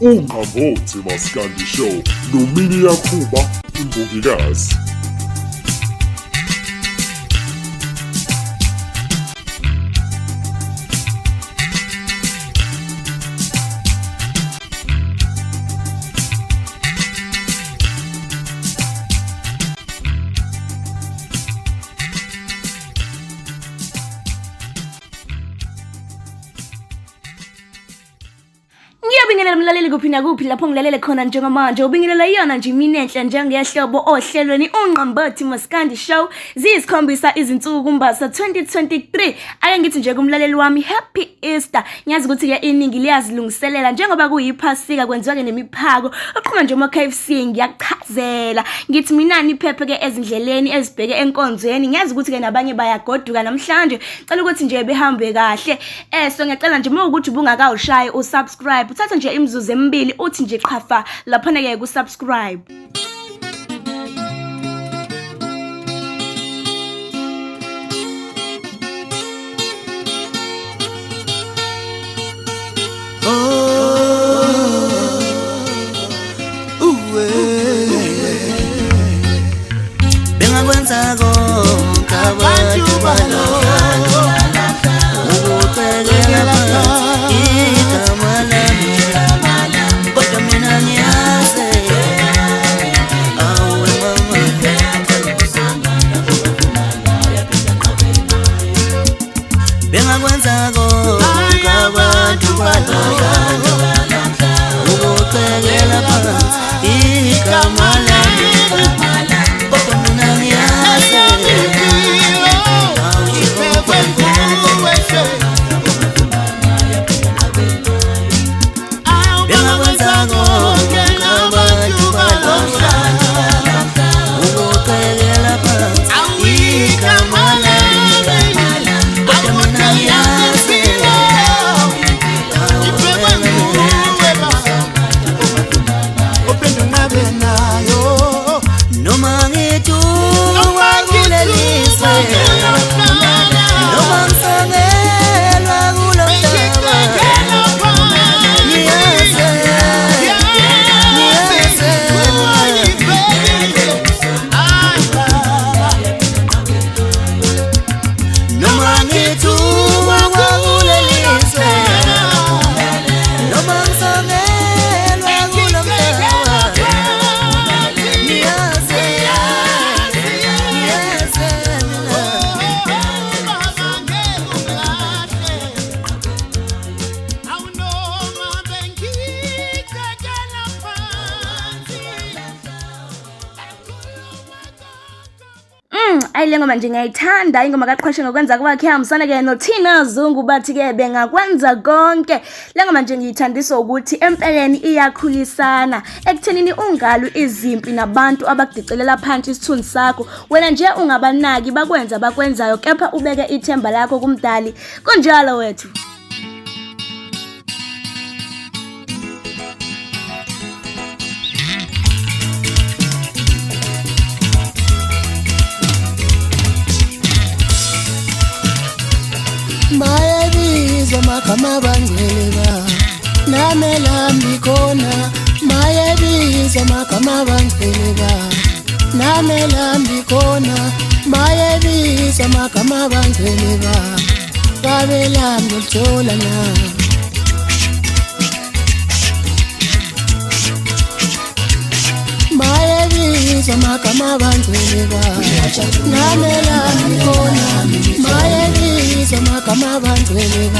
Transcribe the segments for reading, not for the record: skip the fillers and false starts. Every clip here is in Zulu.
Unqambothi Maskandi Show nomini yakhuba imbongikazi. Ngiyabingelela mlaleli kuphi nakuphi lapho ngilalele khona njengamanje. Ubingelela iyona nje iminenhle njengehlobo ohlelweni Unqambothi Maskandi Show. Ziyisikhombisa izinsuku kuMbasa 2023. Ake ngithi nje kumlaleli wami happy Easter. Ngiyazi ukuthi ke iningi liyazilungiselela njengoba kuyiphasika kwenziwa ke nemiphako. Oqhuma nje KFC ngiyachazela. Ngithi mina niphephe ke ezindleleni ezibheke enkonzweni. Ngiyazi ukuthi ke nabanye bayagoduka namhlanje. Cela ukuthi nje behambe kahle. So ngiyacela nje ukuthi ubungakawushaye usubscribe. Uthatha nje imizuzu emibili uthi nje qhafa lapha ke ku-subscribe. Bengakwenza konke abantu balokho ukucekela igama lami kodwa mina ngiyazi awe mama bengakwenza konke abantu balokho ukucekela igama lami kodwa mina ngiyazi Ayilengoma nje ngiyayithanda ingoma kaqhweshe ngokwenza kwakhe ihambisana ke noThina Zungu bathi ke bengakwenza konke. Lengoma nje ngiyithandiswa ukuthi empeleni iyakhulisana ekuthenini ungalu izimpi nabantu abakudicelela phansi isithunzi sakho. Wena nje ungabanaki bakwenza bakwenzayo kepha ubeke ithemba lakho kumdali. Kunjalo wethu. Mayebiza magama bangcwele namelambi khona mayebiza magama bangcwele namelambi khona mayebiza magama bangcwele babelambi uthola na mayebiza magama bangcwele namelambi khona mayebiza magama bangcwele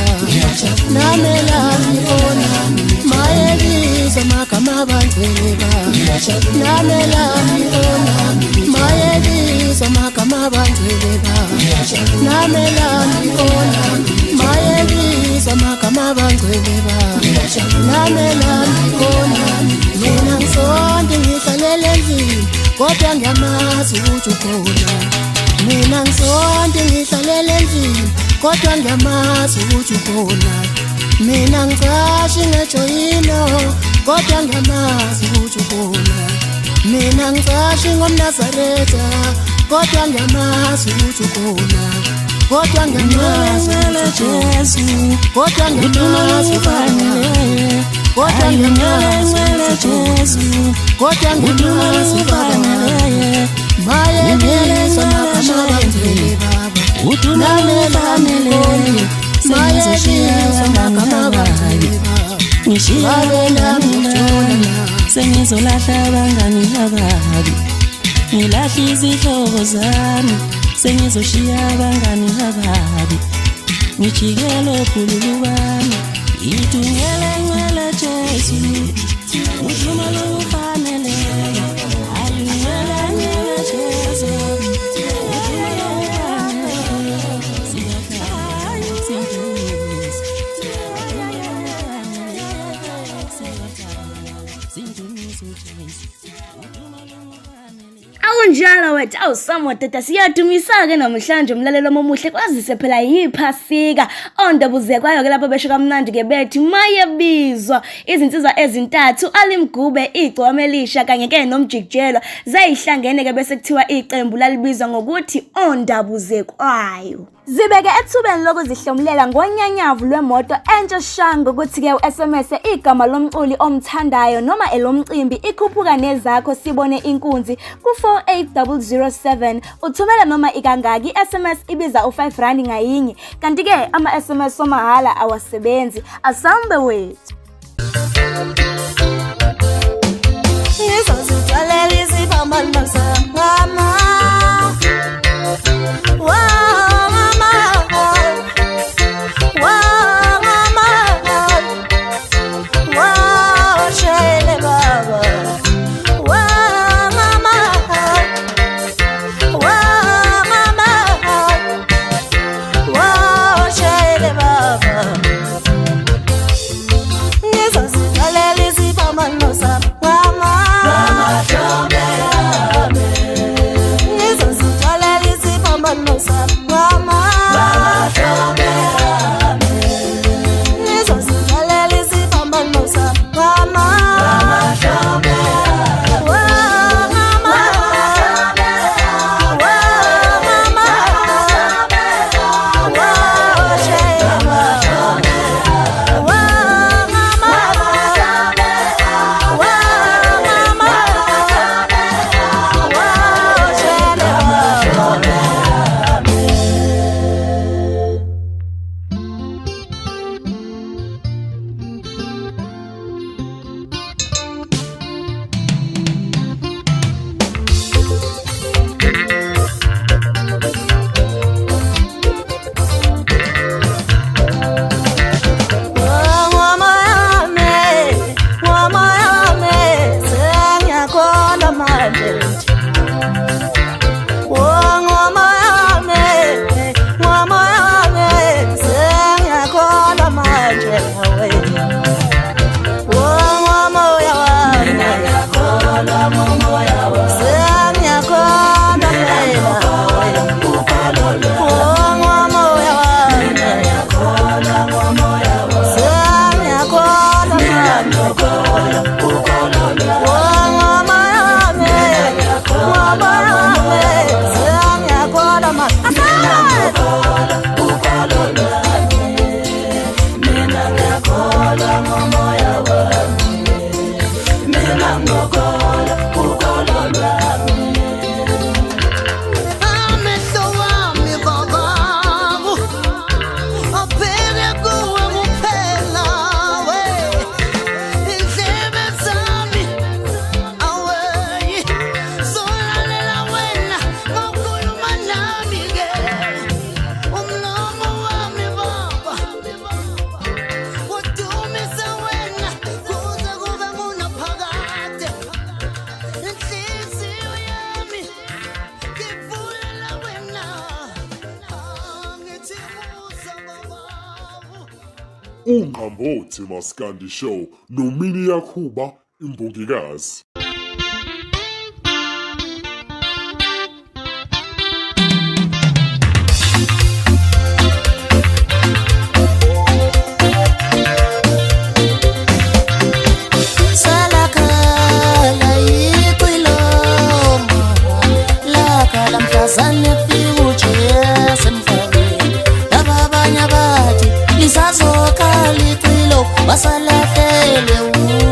namelambi khona mayebiza magama bangcwele namelambi khona mayebiza magama bangcwele namelambi khona mayebiza magama bangcwele namelambi khona mina ngisonke ngihlalele endlini kodwa ngiyamazi ukuthi ukhona mina ngisonke ngihlalele endlini kodwa ngiyamazi ukuthi ukhona mina ngicashi ngejoyino kodwa ngiyamazi ukuthi ukhona mina ngicashi ngomNazaretha kodwa ngiyamazi ukuthi ukhona kodwa ngiyamazi ukuthi ukhona kodwa ngiyamazi ukuthi ukhona kodwa ngiyamazi kodwa ngiyamazi maye ngiyeleza makamabangele baba utunamela mele maye ngiyeleza makamabangele ngishiyabela mina sengizolahla abangani ababi ngilahla izihlobo zami sengizoshiya abangani ababi ngijikele okhululu bami ithungele ngwele Jesu uthuma lo ufanele ayungele ngwele Jesu Akunjalo wethu awusamo tata siyadumisa-ke namhlanje umlalelo omuhle kwazise phela yiphasika ondabuze kwayo-ke lapho besho kamnandi-ke bethi mayebizwa izinsizwa ezintathu alimgube igcwame elisha kanye-ke nomjikijelwa zayihlangene-ke bese kuthiwa iqembu lalibizwa ngokuthi ondabuze kwayo. Zibeke ethubeni lokuzihlomulela ngonyanyavu lwemoto entsha shanga ukuthi-ke u-SMS igama lomculi omthandayo noma elomcimbi ikhuphuka nezakho sibone inkunzi ku-48007 uthumela noma ikangaki i-SMS ibiza u5 rand ngayinye kanti-ke ama-SMS somahala awasebenzi asambe wethu. ngizozithalela isibambano sangama Unqambothi Maskandi Show nomini yakhuba imbongikazi. Basalahlele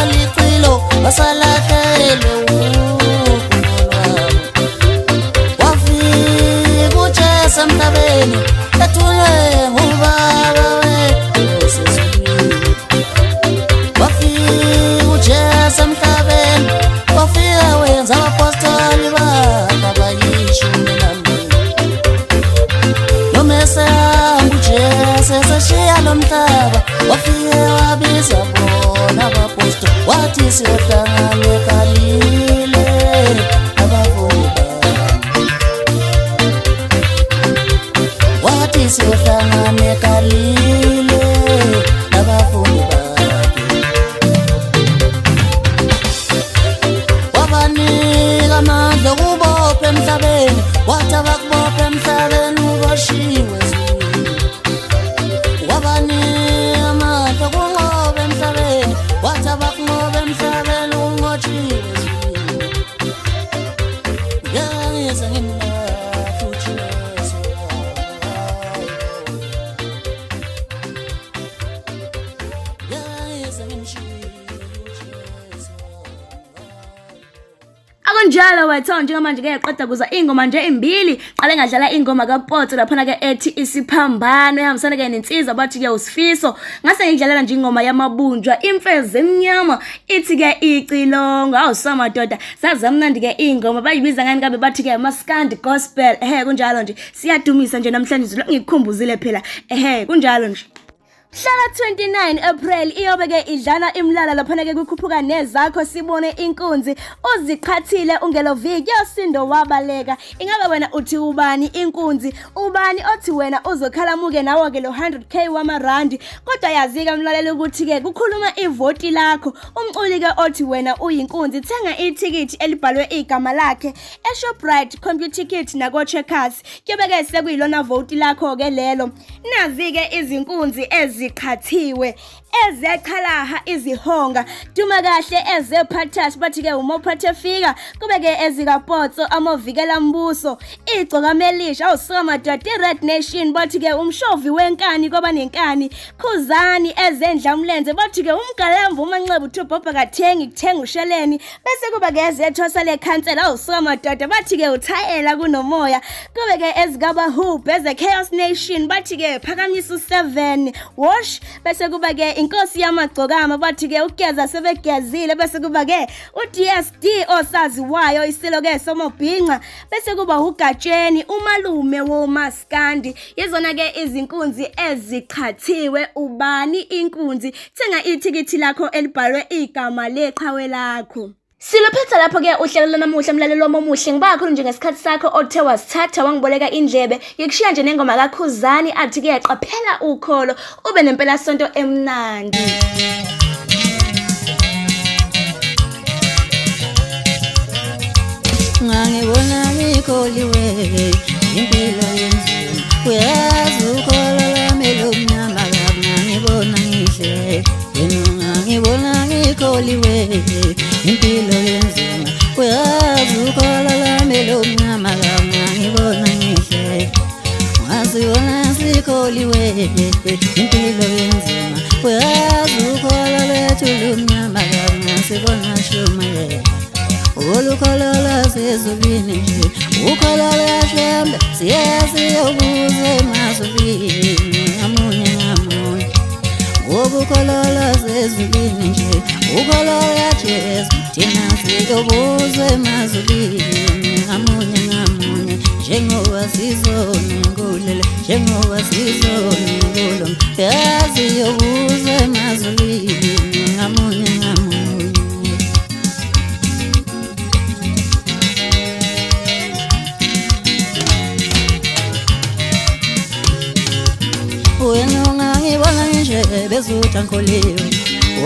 licilo wasalahlelwe ukhulwabo wafika uJesu emhlabeni ethulwe ngubaba wethu sesizwini wafika uJesu emhlabeni wafika wenza abapostoli babayishumi nambili nomesehamba uJesu eseshiya lo mhlaba wafike wabiza bona abapostoli wathi siyohlangana eGalile abafundi wathi siyohlangana eGalile abafundi wabanika amandla okubopha emhlabeni wathi abakubopha emhlabeni ubashiwe ezulwini wabanika amandla okunqoba emhlabeni wathi abakunqoba emhlabeni unqotshiwe ezulwini ngiyangise ngimlahle uJesu ngiyangise ngimshiye uJesu. Akunjalo wethu njengamanje ke yaqeda kuza ingoma nje imbili qale ngadlala ingoma kaPotso laphana ke ethi isiphambano ehambisana ke nensizwa bathi ke usifiso ngase ngidlalela nje ingoma yamabunjwa imfezi emnyama ithi ke icilongo awusamadoda sazamnandi ke ingoma bayibiza ngani kabe bathi ke Maskandi gospel kunjalo nje siyadumisa nje namhlanje ngikukhumbuzile phela kunjalo nje. Mhlaka 29 April iyobe ke idlana imlala laphana ke kukhuphuka nezakho sibone inkunzi uziqhathile ungeloviki yosindo wabaleka ingabe wena uthi ubani inkunzi ubani othi wena uzokhalamuke nawo ke lo 100k wamarandi kodwa yazika mlaleli ukuthi ke kukhuluma ivoti lakho umculi ke othi wena uyinkunzi thenga ithikithi elibhalwe igama lakhe eShoprite Computer Kit nako Checkers kuyobe ke sekuyilona voti lakho ke lelo nazi ke izinkunzi ezikhathiwe ezexhalaha izihonga duma kahle ezephathash bathi ke umophathe fika kube ke ezikaPotso amovikela mbuso igcoka melisha awusamadoda iRed Nation bathi ke umshovi wenkani kwaba nenkani khuzani ezendlamlenze bathi ke umgalamvu umanxeba uthubhobha kathengi kuthenga usheleni bese kuba ke ezethosa lekhansela awusamadoda bathi ke uthayela kunomoya kube ke ezigaba hoop eze Chaos Nation bathi ke phakamisa u7 wash bese kuba ke inkosi yamagcokama bathi ke ugeza sebegezile bese kuba ke uDSD osaziwayo isilo ke somobhinqa bese kuba ugatsheni umalume woMaskandi yizona ke izinkunzi eziqhathiwe ubani inkunzi thenga ithikithi lakho elibhalwe igama leqhawe lakho. Silophetha lapho ke uhlelo lanamuhla mlalelo omuhle ngibakhulu nje ngesikhathi sakho othe wasithatha wangiboleka indlebe yikushiya nje nengoma kaKhuzani athi ke qaphela ukholo ube nempela sonto emnandi. Ngangibona ngikholiwe impilo yenzima uyazi ukholo lami lomnyama ngangibona ngihle ngibona ngikholiwe impilo yenzima uyazi ukholo lami lomnyama ngibona ngihle wazibona sikholiwe impilo yenzima uyazi ukholo lethu lomnyama ngasibona shume olukholo sezulwini nje ukholo lashembe siyobuze emazulwini ngamunye ngamunye ukholo sezulwini nje ukholo yaJesu thina siyobuze emazulwini ngamunye ngamunye njengoba sizona ngolele njengoba sizona ngolom siyobuze emazulwini ngamunye ngamunye. Wena ungangibona nje bezuthi angikholiwe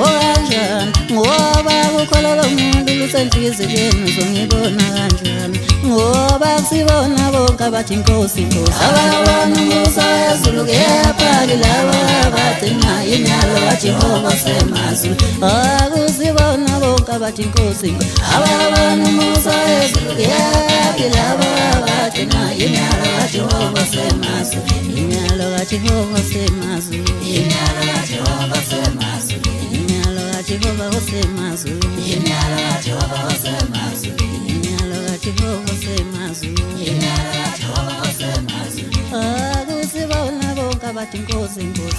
okanjani ngoba ukholo lomuntu lusenhliziyweni uzongibona kanjani ngoba sibona bonke abathi inkosi inkosi ababona umusa wezulu kuyaphaki laba abagcina inyalo kaJehova semazulu akusibona bonke abathi inkosi inkosi ababona umusa wezulu kuyaphaki laba abagcina inyalo kaJehova semazulu inyalo kaJehova semazulu inyalo kaJehova semazulu inyalo kaJehova Jehova osemazulwini, inyala kaJehova osemazulwini, inyala kaJehova osemazulwini, inyala kaJehova osemazulwini. Akusibona bonke abathi inkosi inkosi,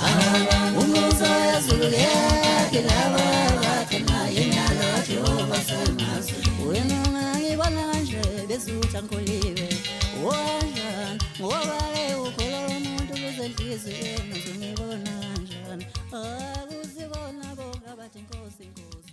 umusa wezulu yakhe laba bathi naye inyala kaJehova osemazulwini. Wena ungangibona kanje bezuthi angikholiwe, kanjani ngoba-ke ukholwa umuntu kuzenhliziyweni, uzongibona kanjani? Akusibona bonke abathi inkosi inkosi.